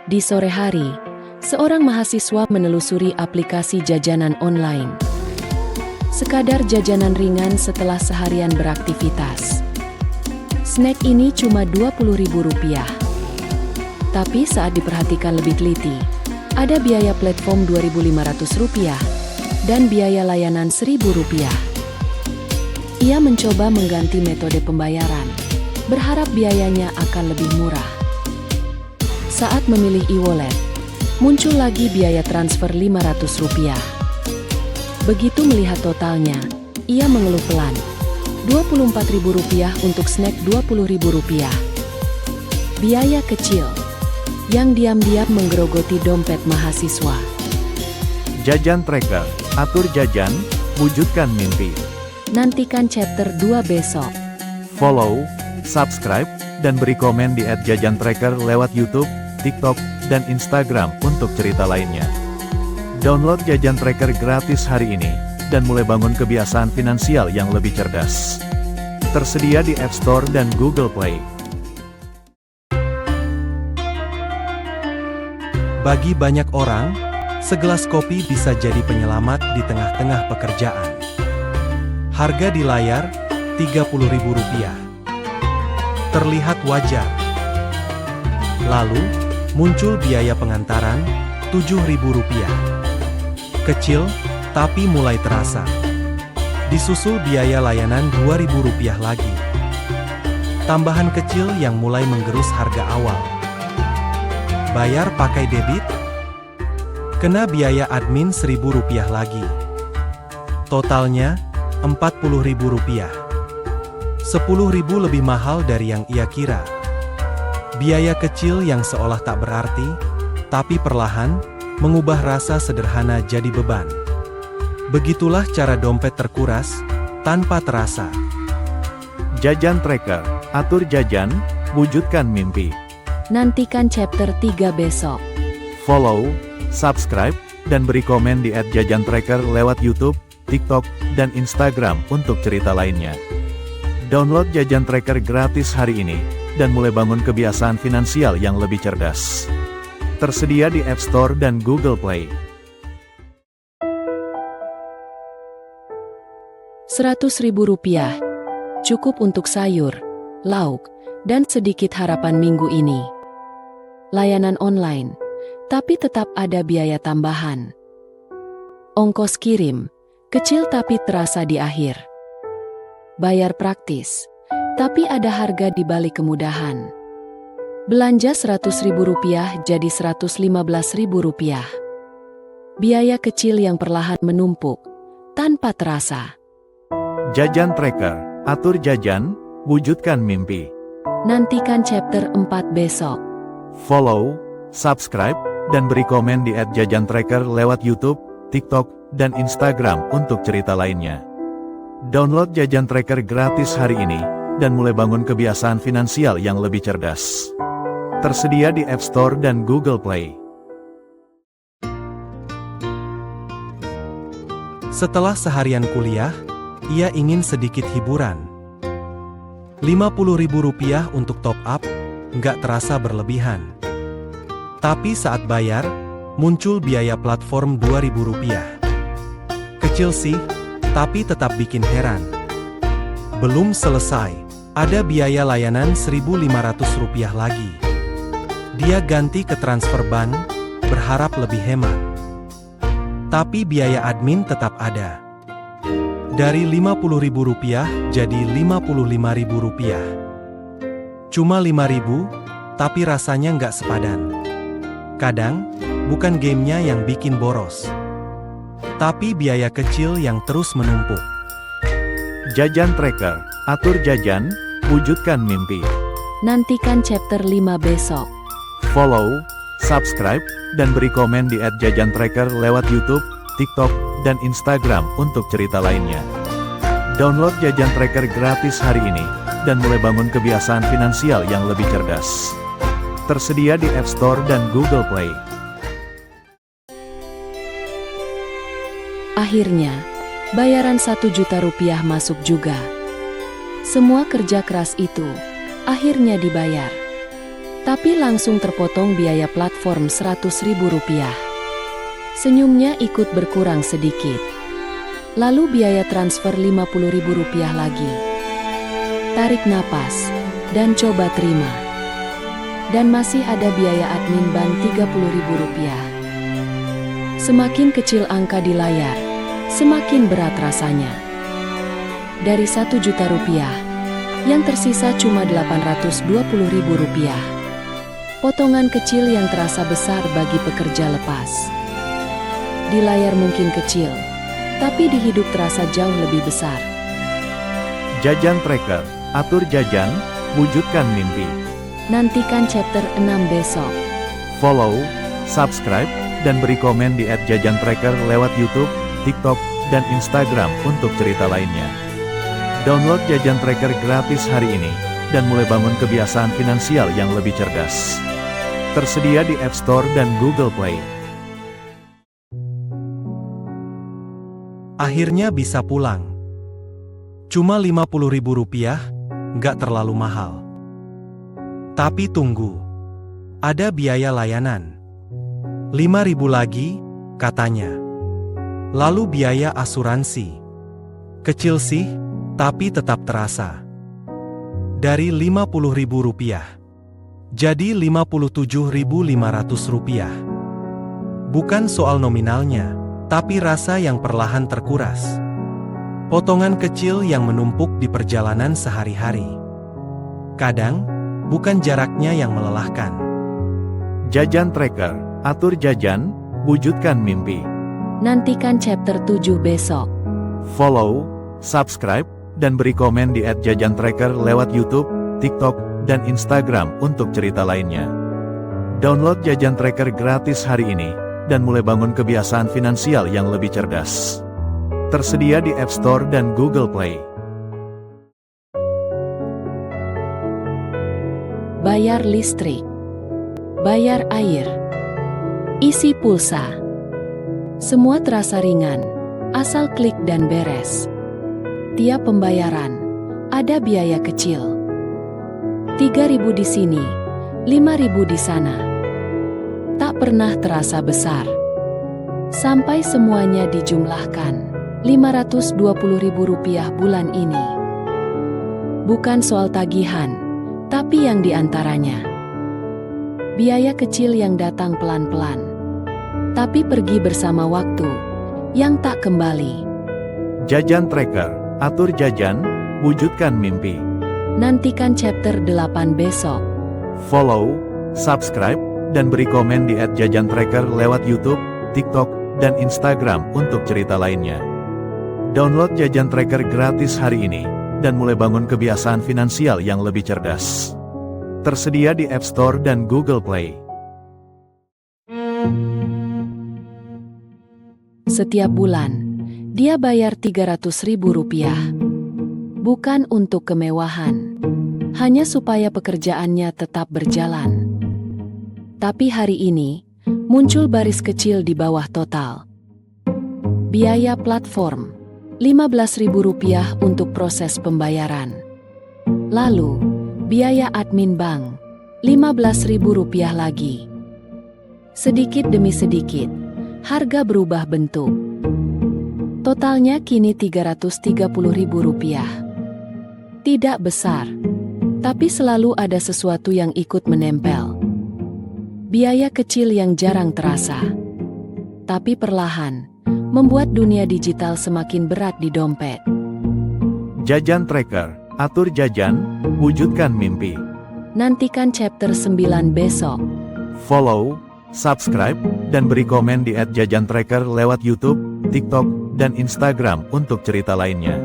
Di sore hari, seorang mahasiswa menelusuri aplikasi jajanan online. Sekadar jajanan ringan setelah seharian beraktivitas. Snack ini cuma Rp20.000. Tapi saat diperhatikan lebih teliti, ada biaya platform Rp2.500 dan biaya layanan Rp1.000. Ia mencoba mengganti metode pembayaran, berharap biayanya akan lebih murah. Saat memilih e-wallet, muncul lagi biaya transfer Rp500. Begitu melihat totalnya, ia mengeluh pelan. Rp24.000 untuk snack Rp20.000. Biaya kecil yang diam-diam menggerogoti dompet mahasiswa. Jajan Tracker, atur jajan, wujudkan mimpi. Nantikan chapter 2 besok. Follow, subscribe, dan beri komen di @jajantracker lewat YouTube, TikTok, dan Instagram untuk cerita lainnya. Download Jajan Tracker gratis hari ini, dan mulai bangun kebiasaan finansial yang lebih cerdas. Tersedia di App Store dan Google Play. Bagi banyak orang, segelas kopi bisa jadi penyelamat di tengah-tengah pekerjaan. Harga di layar, Rp30.000. Terlihat wajar. Lalu, muncul biaya pengantaran, Rp7.000. Kecil, tapi mulai terasa. Disusul biaya layanan Rp2.000 lagi. Tambahan kecil yang mulai menggerus harga awal. Bayar pakai debit? Kena biaya admin Rp1.000 lagi. Totalnya, Rp40.000. Rp10.000 lebih mahal dari yang ia kira. Biaya kecil yang seolah tak berarti, tapi perlahan, mengubah rasa sederhana jadi beban. Begitulah cara dompet terkuras, tanpa terasa. Jajan Tracker, atur jajan, wujudkan mimpi. Nantikan chapter 3 besok. Follow, subscribe, dan beri komen di @jajantracker lewat YouTube, TikTok, dan Instagram untuk cerita lainnya. Download Jajan Tracker gratis hari ini, dan mulai bangun kebiasaan finansial yang lebih cerdas. Tersedia di App Store dan Google Play. Rp100.000 cukup untuk sayur, lauk, dan sedikit harapan minggu ini. Layanan online, tapi tetap ada biaya tambahan. Ongkos kirim, kecil tapi terasa di akhir. Bayar praktis, tapi ada harga di balik kemudahan. Belanja Rp100.000 jadi Rp115.000. Biaya kecil yang perlahan menumpuk, tanpa terasa. Jajan Tracker, atur jajan, wujudkan mimpi. Nantikan chapter 4 besok. Follow, subscribe, dan beri komen di @jajantracker lewat YouTube, TikTok, dan Instagram untuk cerita lainnya. Download Jajan Tracker gratis hari ini, dan mulai bangun kebiasaan finansial yang lebih cerdas. Tersedia di App Store dan Google Play. Setelah seharian kuliah, ia ingin sedikit hiburan. Rp50.000 untuk top up, nggak terasa berlebihan. Tapi saat bayar, muncul biaya platform Rp2.000. Kecil sih, tapi tetap bikin heran. Belum selesai, ada biaya layanan Rp1.500 lagi. Dia ganti ke transfer bank, berharap lebih hemat. Tapi biaya admin tetap ada. Dari Rp50.000 jadi Rp55.000. Cuma Rp5.000, tapi rasanya nggak sepadan. Kadang, bukan gamenya yang bikin boros, tapi biaya kecil yang terus menumpuk. Jajan Tracker, atur jajan, wujudkan mimpi. Nantikan chapter 5 besok. Follow, subscribe, dan beri komen di @jajantracker lewat YouTube, TikTok, dan Instagram untuk cerita lainnya. Download Jajan Tracker gratis hari ini, dan mulai bangun kebiasaan finansial yang lebih cerdas. Tersedia di App Store dan Google Play. Akhirnya, bayaran Rp1.000.000 masuk juga. Semua kerja keras itu, akhirnya dibayar. Tapi langsung terpotong biaya platform Rp100.000. Senyumnya ikut berkurang sedikit. Lalu biaya transfer Rp50.000 lagi. Tarik napas, dan coba terima. Dan masih ada biaya admin bank Rp30.000. Semakin kecil angka di layar, semakin berat rasanya. Dari Rp1 juta, yang tersisa cuma Rp820.000. Potongan kecil yang terasa besar bagi pekerja lepas. Di layar mungkin kecil, tapi di hidup terasa jauh lebih besar. Jajan Tracker, atur jajan, wujudkan mimpi. Nantikan chapter 6 besok. Follow, subscribe, dan beri komen di @jajantracker lewat YouTube, TikTok, dan Instagram untuk cerita lainnya. Download Jajan Tracker gratis hari ini, dan mulai bangun kebiasaan finansial yang lebih cerdas. Tersedia di App Store dan Google Play. Akhirnya bisa pulang. Cuma Rp50.000, nggak terlalu mahal. Tapi tunggu. Ada biaya layanan. Rp5.000 lagi, katanya. Lalu biaya asuransi. Kecil sih, tapi tetap terasa. Dari Rp50.000, jadi Rp57.500. Bukan soal nominalnya, tapi rasa yang perlahan terkuras. Potongan kecil yang menumpuk di perjalanan sehari-hari. Kadang, bukan jaraknya yang melelahkan. Jajan Tracker, atur jajan, wujudkan mimpi. Nantikan chapter 7 besok. Follow, subscribe, dan beri komen di @jajantracker lewat YouTube, TikTok, dan Instagram untuk cerita lainnya. Download Jajan Tracker gratis hari ini, dan mulai bangun kebiasaan finansial yang lebih cerdas. Tersedia di App Store dan Google Play. Bayar listrik, bayar air, isi pulsa. Semua terasa ringan, asal klik dan beres. Tiap pembayaran, ada biaya kecil. Rp3.000 di sini, Rp5.000 di sana. Tak pernah terasa besar. Sampai semuanya dijumlahkan, Rp520.000 bulan ini. Bukan soal tagihan, tapi yang diantaranya. Biaya kecil yang datang pelan-pelan, tapi pergi bersama waktu, yang tak kembali. Jajan Tracker, atur jajan, wujudkan mimpi. Nantikan chapter 8 besok. Follow, subscribe, dan beri komen di @jajantracker lewat YouTube, TikTok, dan Instagram untuk cerita lainnya. Download Jajan Tracker gratis hari ini, dan mulai bangun kebiasaan finansial yang lebih cerdas. Tersedia di App Store dan Google Play. Setiap bulan, dia bayar Rp300.000. Bukan untuk kemewahan, hanya supaya pekerjaannya tetap berjalan. Tapi hari ini, muncul baris kecil di bawah total. Biaya platform, Rp15.000 untuk proses pembayaran. Lalu, biaya admin bank, Rp15.000 lagi. Sedikit demi sedikit, harga berubah bentuk. Totalnya kini Rp330.000. Tidak besar, tapi selalu ada sesuatu yang ikut menempel. Biaya kecil yang jarang terasa, tapi perlahan membuat dunia digital semakin berat di dompet. Jajan Tracker, atur jajan, wujudkan mimpi. Nantikan chapter 9 besok. Follow, subscribe, dan beri komen di @jajantracker lewat YouTube, TikTok, dan Instagram untuk cerita lainnya.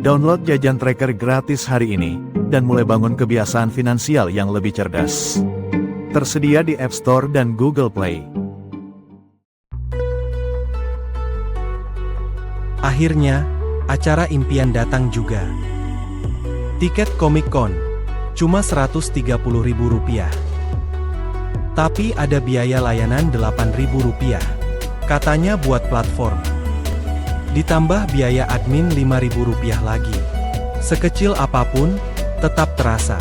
Download Jajan Tracker gratis hari ini, dan mulai bangun kebiasaan finansial yang lebih cerdas. Tersedia di App Store dan Google Play. Akhirnya, acara impian datang juga. Tiket Comic Con, cuma Rp130.000. Tapi ada biaya layanan Rp8.000, katanya buat platform. Ditambah biaya admin Rp5.000 lagi. Sekecil apapun, tetap terasa.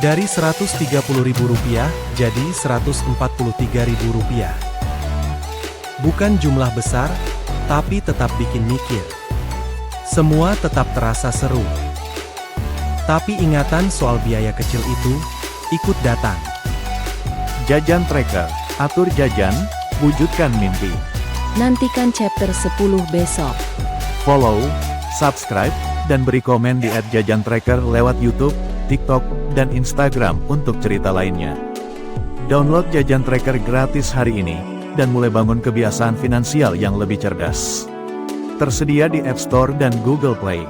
Dari Rp130.000 jadi Rp143.000. Bukan jumlah besar, tapi tetap bikin mikir. Semua tetap terasa seru. Tapi ingatan soal biaya kecil itu, ikut datang. Jajan Tracker, atur jajan, wujudkan mimpi. Nantikan chapter 10 besok. Follow, subscribe, dan beri komen di @jajantracker lewat YouTube, TikTok, dan Instagram untuk cerita lainnya. Download Jajan Tracker gratis hari ini, dan mulai bangun kebiasaan finansial yang lebih cerdas. Tersedia di App Store dan Google Play.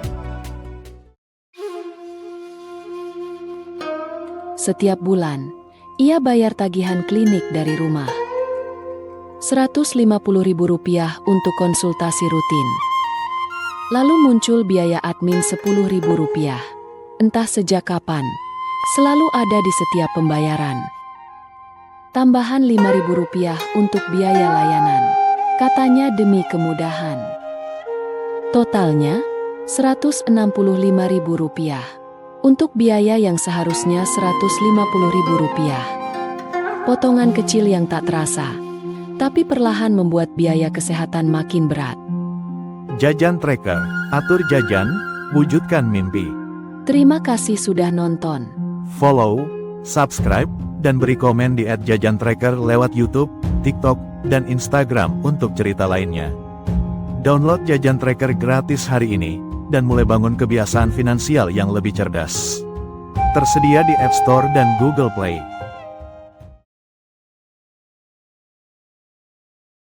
Setiap bulan, ia bayar tagihan klinik dari rumah. Rp150.000 untuk konsultasi rutin. Lalu muncul biaya admin Rp10.000. Entah sejak kapan, selalu ada di setiap pembayaran. Tambahan Rp5.000 untuk biaya layanan, katanya demi kemudahan. Totalnya, Rp165.000 untuk biaya yang seharusnya Rp150.000. Potongan kecil yang tak terasa, tapi perlahan membuat biaya kesehatan makin berat. Jajan Tracker, atur jajan, wujudkan mimpi. Terima kasih sudah nonton. Follow, subscribe, dan beri komen di @jajantracker lewat YouTube, TikTok, dan Instagram untuk cerita lainnya. Download Jajan Tracker gratis hari ini, dan mulai bangun kebiasaan finansial yang lebih cerdas. Tersedia di App Store dan Google Play.